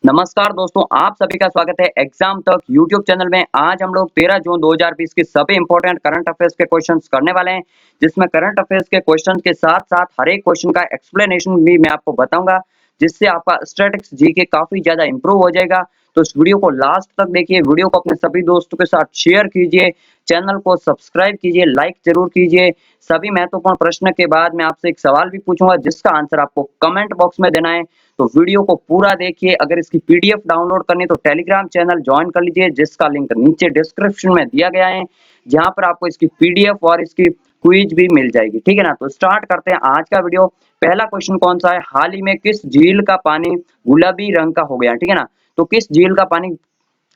नमस्कार दोस्तों, आप सभी का स्वागत है एग्जाम तक यूट्यूब चैनल में। आज हम लोग 13 जून 2020 के सभी इंपॉर्टेंट करंट अफेयर्स के क्वेश्चंस करने वाले हैं, जिसमें करंट अफेयर्स के क्वेश्चन के साथ साथ हर एक क्वेश्चन का एक्सप्लेनेशन भी मैं आपको बताऊंगा, जिससे आपका स्टैटिक्स जीके काफी ज्यादा इंप्रूव हो जाएगा। तो इस वीडियो को लास्ट तक देखिए, वीडियो को अपने सभी दोस्तों के साथ शेयर कीजिए, चैनल को सब्सक्राइब कीजिए, लाइक जरूर कीजिए। सभी महत्वपूर्ण प्रश्न के बाद मैं आपसे एक सवाल भी पूछूंगा, जिसका आंसर आपको कमेंट बॉक्स में देना है। तो वीडियो को पूरा देखिए। अगर इसकी पीडीएफ डाउनलोड करनी है तो टेलीग्राम चैनल ज्वाइन कर लीजिए, जिसका लिंक नीचे डिस्क्रिप्शन में दिया गया है, जहां पर आपको इसकी पीडीएफ और इसकी क्विज भी मिल जाएगी। ठीक है ना। तो स्टार्ट करते हैं आज का वीडियो। पहला क्वेश्चन कौन सा है? हाल ही में किस झील का पानी गुलाबी रंग का हो गया? ठीक है ना। तो किस झील का पानी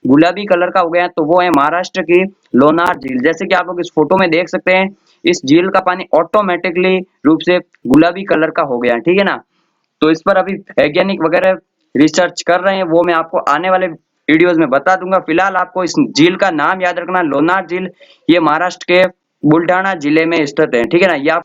गुलाबी कलर का हो गया? तो वो है महाराष्ट्र की लोनार झील। जैसे कि आप लोग इस फोटो में देख सकते हैं, इस झील का पानी ऑटोमेटिकली रूप से गुलाबी कलर का हो गया। ठीक है ना। तो इस पर अभी वैज्ञानिक वगैरह रिसर्च कर रहे हैं, वो मैं आपको आने वाले वीडियोस में बता दूंगा। फिलहाल आपको इस झील का नाम याद रखना, लोनार झील। ये महाराष्ट्र के बुल्ढाना जिले में स्थित है। ठीक है ना। या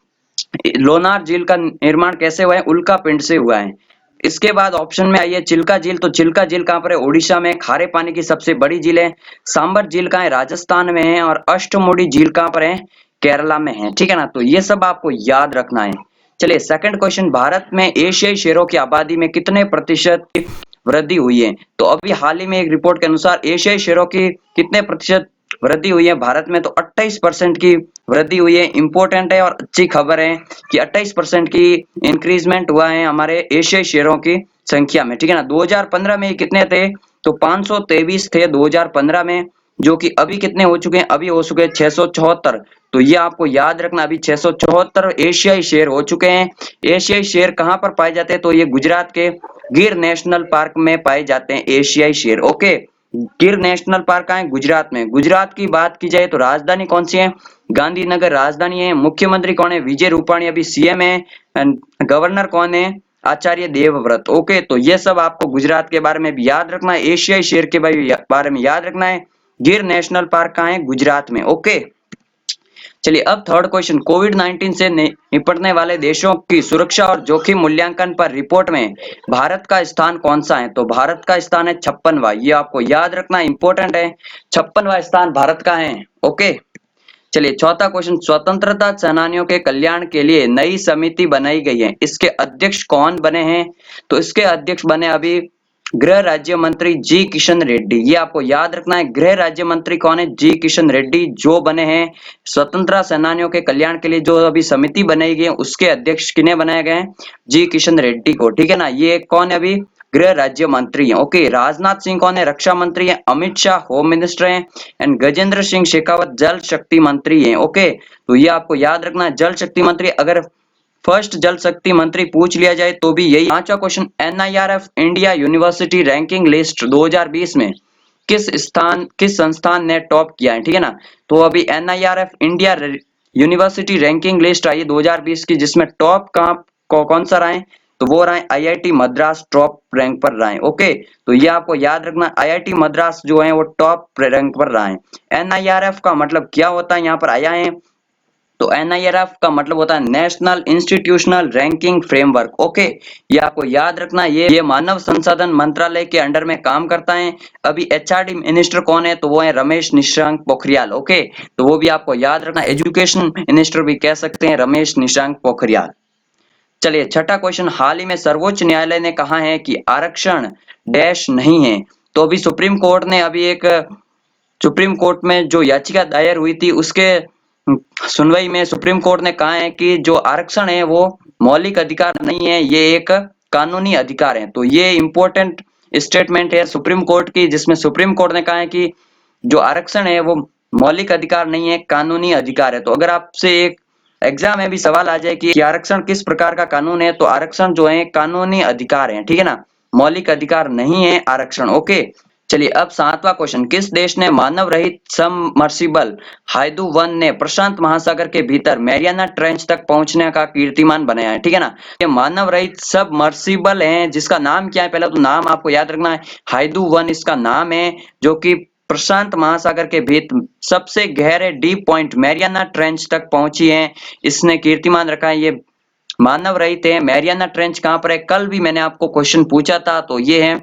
लोनार झील का निर्माण कैसे हुआ है? उल्का पिंड से हुआ है। इसके बाद ऑप्शन में आई है चिल्का झील। तो चिल्का झील कहाँ पर है? ओडिशा में। खारे पानी की सबसे बड़ी झील है। सांबर झील कहाँ है? राजस्थान में है। और अष्टमुडी झील कहाँ पर है? केरला में है। ठीक है ना। तो ये सब आपको याद रखना है। चलिए सेकंड क्वेश्चन, भारत में एशियाई शेरों की आबादी में कितने प्रतिशत की वृद्धि हुई है? तो अभी हाल ही में एक रिपोर्ट के अनुसार एशियाई शेरों की कितने प्रतिशत वृद्धि हुई है भारत में? तो 28% की वृद्धि हुई है। इंपॉर्टेंट है और अच्छी खबर है कि 28% की इंक्रीजमेंट हुआ है हमारे एशियाई शेरों की संख्या में। ठीक है ना। 2015 में कितने थे? तो 523 थे 2015 में, जो कि अभी कितने हो चुके हैं? अभी हो चुके हैं 674। तो ये आपको याद रखना, अभी 674 एशियाई शेर हो चुके हैं। एशियाई शेर कहाँ पर पाए जाते हैं? तो ये गुजरात के गिर नेशनल पार्क में पाए जाते हैं एशियाई शेर। ओके, गिर नेशनल पार्क कहाँ है? गुजरात में। गुजरात की बात की जाए तो राजधानी कौन सी है? गांधीनगर राजधानी है। मुख्यमंत्री कौन है? विजय रूपाणी अभी सीएम है। गवर्नर कौन है? आचार्य देवव्रत। ओके, तो ये सब आपको गुजरात के बारे में भी याद रखना है, एशियाई शेर के बारे में याद रखना है। गिर नेशनल पार्क कहाँ है? गुजरात में। ओके, चलिए अब थर्ड क्वेश्चन, कोविड 19 से निपटने वाले देशों की सुरक्षा और जोखिम मूल्यांकन पर रिपोर्ट में भारत का स्थान कौन सा है? तो भारत का स्थान है 56वां। ये आपको याद रखना इंपॉर्टेंट है, 56वां स्थान भारत का है। ओके, चलिए चौथा क्वेश्चन, स्वतंत्रता सेनानियों के कल्याण के लिए नई समिति बनाई गई है, इसके अध्यक्ष कौन बने हैं? तो इसके अध्यक्ष बने अभी गृह राज्य मंत्री जी किशन रेड्डी। ये आपको याद रखना है, गृह राज्य मंत्री कौन है? जी किशन रेड्डी, जो बने हैं स्वतंत्रता सेनानियों के कल्याण के लिए जो अभी समिति बनाई गई है, उसके अध्यक्ष किन्हें बनाया गया है? जी किशन रेड्डी को। ठीक है ना। ये कौन है? अभी गृह राज्य मंत्री है। ओके, राजनाथ सिंह कौन है? रक्षा मंत्री है। अमित शाह होम मिनिस्टर है। एंड गजेंद्र सिंह शेखावत जल शक्ति मंत्री है। ओके, तो ये आपको याद रखना है, जल शक्ति मंत्री। अगर फर्स्ट जल शक्ति मंत्री पूछ लिया जाए तो भी यही। पांचवा question, NIRF India university ranking list 2020 में किस संस्थान ने टॉप किया है? ठीक है ना। तो अभी NIRF India university ranking list आई है 2020 की, जिसमें टॉप कौन सा रहा है? तो वो रहा है आईआईटी मद्रास, टॉप रैंक पर रहा है। ओके, तो ये आपको याद रखना, आईआईटी मद्रास जो है वो टॉप रैंक पर रहा है। एनआईआरएफ का मतलब क्या होता है? यहाँ पर आया है। तो एनआईआरएफ का मतलब होता है national institutional ranking framework. Okay, ये आपको याद रखना, ये मानव संसाधन मंत्रालय के अंडर में काम करता है। अभी एचआरडी मिनिस्टर कौन है? तो वो है रमेश निशंक पोखरियाल। ओके, तो वो भी आपको याद रखना, एजुकेशन मिनिस्टर भी कह सकते हैं रमेश निशंक पोखरियाल। चलिए छठा क्वेश्चन, हाल ही में सर्वोच्च न्यायालय ने कहा है कि आरक्षण डैश नहीं है। तो अभी सुप्रीम कोर्ट में जो याचिका दायर हुई थी, उसके सुनवाई में सुप्रीम कोर्ट ने कहा है कि जो आरक्षण है वो मौलिक अधिकार नहीं है, ये एक कानूनी अधिकार है। तो ये इंपॉर्टेंट स्टेटमेंट है सुप्रीम कोर्ट की, जिसमें सुप्रीम कोर्ट ने कहा है कि जो आरक्षण है वो मौलिक अधिकार नहीं है, कानूनी अधिकार है। तो अगर आपसे एक एग्जाम में भी सवाल आ जाए कि आरक्षण किस प्रकार का कानून है, तो आरक्षण जो है कानूनी अधिकार है। ठीक है ना, मौलिक अधिकार नहीं है आरक्षण। ओके, चलिए अब सातवां क्वेश्चन, किस देश ने मानव रहित सबमर्सिबल हाइडू 1 ने प्रशांत महासागर के भीतर मैरियाना ट्रेंच तक पहुंचने का कीर्तिमान बनाया है? ठीक है ना। ये मानव रहित सबमर्सिबल है, जिसका नाम क्या है? पहले तो नाम आपको याद रखना है, हाइडू 1 इसका नाम है, जो कि प्रशांत महासागर के भीतर सबसे गहरे डीप पॉइंट मैरियाना ट्रेंच तक पहुंची है। इसने कीर्तिमान रखा है। ये मानव रहित है। मैरियाना ट्रेंच कहां पर है? कल भी मैंने आपको क्वेश्चन पूछा था, तो ये है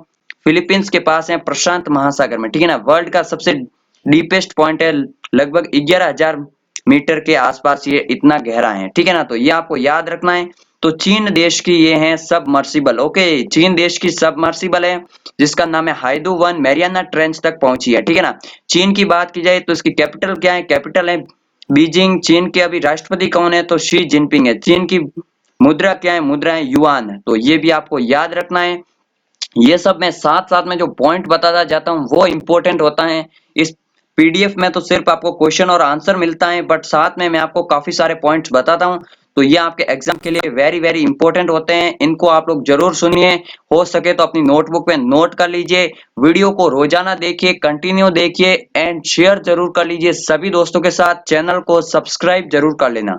फिलीपींस के पास है प्रशांत महासागर में, ठीक है ना। वर्ल्ड का सबसे डीपेस्ट पॉइंट है, लगभग 11,000 मीटर के आसपास ये इतना गहरा है, ठीक है ना। तो ये आपको याद रखना है। तो चीन देश की ये है सबमर्सिबल, ओके, चीन देश की सबमर्सिबल है जिसका नाम है हाइडू 1, मैरियाना ट्रेंच तक पहुंची है, ठीक है ना। चीन की बात की जाए तो इसकी कैपिटल क्या है, कैपिटल है बीजिंग। चीन के अभी राष्ट्रपति कौन है, तो शी जिनपिंग है। चीन की मुद्रा क्या है, मुद्रा है युआन, तो ये भी आपको याद रखना है। ये सब मैं साथ साथ में जो पॉइंट बताता जाता हूँ वो इंपॉर्टेंट होता है। इस पीडीएफ में तो सिर्फ आपको क्वेश्चन और आंसर मिलता है, बट साथ में मैं आपको काफी सारे पॉइंट्स बताता हूँ। तो ये आपके एग्जाम के लिए वेरी वेरी इंपॉर्टेंट होते हैं, इनको आप लोग जरूर सुनिए। हो सके तो अपनी नोटबुक पे नोट कर लीजिए, वीडियो को रोजाना देखिए, कंटिन्यू देखिए एंड शेयर जरूर कर लीजिए सभी दोस्तों के साथ। चैनल को सब्सक्राइब जरूर कर लेना,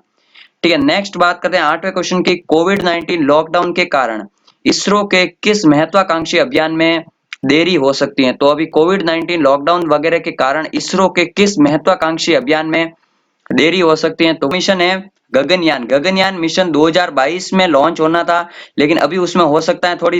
ठीक है। नेक्स्ट बात करते हैं 8वें क्वेश्चन की। कोविड-19 लॉकडाउन के कारण इसरो के किस महत्वाकांक्षी अभियान में देरी हो सकती है। तो अभी कोविड-19 लॉकडाउन वगैरह के कारण इसरो के किस महत्वाकांक्षी अभियान में देरी हो सकती है। तो मिशन है गगनयान। गगनयान मिशन 2022 में लॉन्च होना था, लेकिन अभी उसमें हो सकता है थोड़ी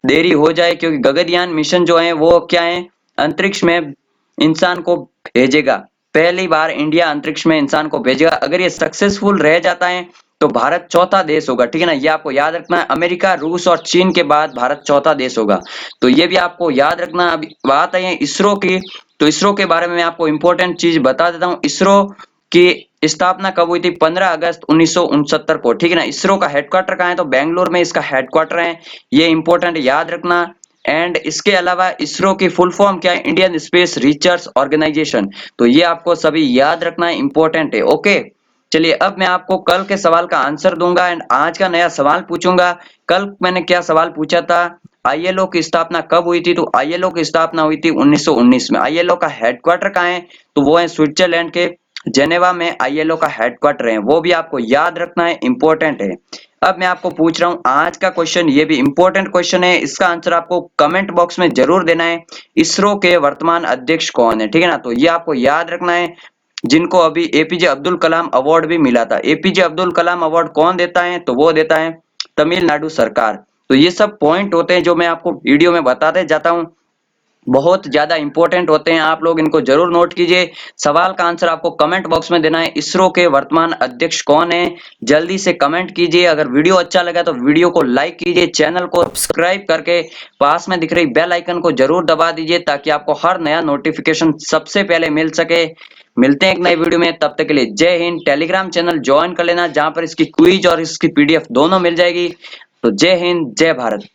देरी हो जाए, क्योंकि गगनयान मिशन जो है वो क्या है, अंतरिक्ष में इंसान को भेजेगा। पहली बार इंडिया अंतरिक्ष में इंसान को भेजेगा। अगर ये सक्सेसफुल रह जाता है तो भारत चौथा देश होगा, ठीक है ना। ये आपको याद रखना है, अमेरिका, रूस और चीन के बाद भारत चौथा देश होगा। तो ये भी आपको याद रखना। अभी बात है इसरो की, तो इसरो के बारे में मैं आपको इंपॉर्टेंट चीज बता देता हूँ। इसरो की स्थापना कब हुई थी, 15 अगस्त 1969 को, ठीक है ना। इसरो का हेडक्वार्टर कहाँ है, तो बेंगलोर में इसका हेडक्वार्टर है। ये इंपॉर्टेंट याद रखना। एंड इसके अलावा इसरो की फुल फॉर्म क्या है, इंडियन स्पेस रिसर्च ऑर्गेनाइजेशन। तो ये आपको सभी याद रखना है, इंपॉर्टेंट है, ओके। चलिए अब मैं आपको कल के सवाल का आंसर दूंगा एंड आज का नया सवाल पूछूंगा। कल मैंने क्या सवाल पूछा था, आईएलओ की स्थापना कब हुई थी, तो आईएलओ की स्थापना हुई थी 1919 में। आईएलओ का हेडक्वार्टर कहाँ है, तो वो है स्विट्जरलैंड के जेनेवा में आईएलओ का हेडक्वार्टर है, वो भी आपको याद रखना है, इंपॉर्टेंट है। अब मैं आपको पूछ रहा हूं आज का क्वेश्चन, ये भी इंपॉर्टेंट क्वेश्चन है, इसका आंसर आपको कमेंट बॉक्स में जरूर देना है। इसरो के वर्तमान अध्यक्ष कौन है, ठीक है ना। तो ये आपको याद रखना है, जिनको अभी एपीजे अब्दुल कलाम अवार्ड भी मिला था। एपीजे अब्दुल कलाम अवार्ड कौन देता है, तो वो देता है तमिलनाडु सरकार। तो ये सब पॉइंट होते हैं जो मैं आपको वीडियो में बताते जाता हूँ, बहुत ज्यादा इंपॉर्टेंट होते हैं, आप लोग इनको जरूर नोट कीजिए। सवाल का आंसर आपको कमेंट बॉक्स में देना है, इसरो के वर्तमान अध्यक्ष कौन है, जल्दी से कमेंट कीजिए। अगर वीडियो अच्छा लगा तो वीडियो को लाइक कीजिए, चैनल को सब्सक्राइब करके पास में दिख रही बेल आइकन को जरूर दबा दीजिए, ताकि आपको हर नया नोटिफिकेशन सबसे पहले मिल सके। मिलते हैं एक नई वीडियो में, तब तक के लिए जय हिंद। टेलीग्राम चैनल ज्वाइन कर लेना, जहां पर इसकी क्विज और इसकी पीडीएफ दोनों मिल जाएगी। तो जय हिंद, जय भारत।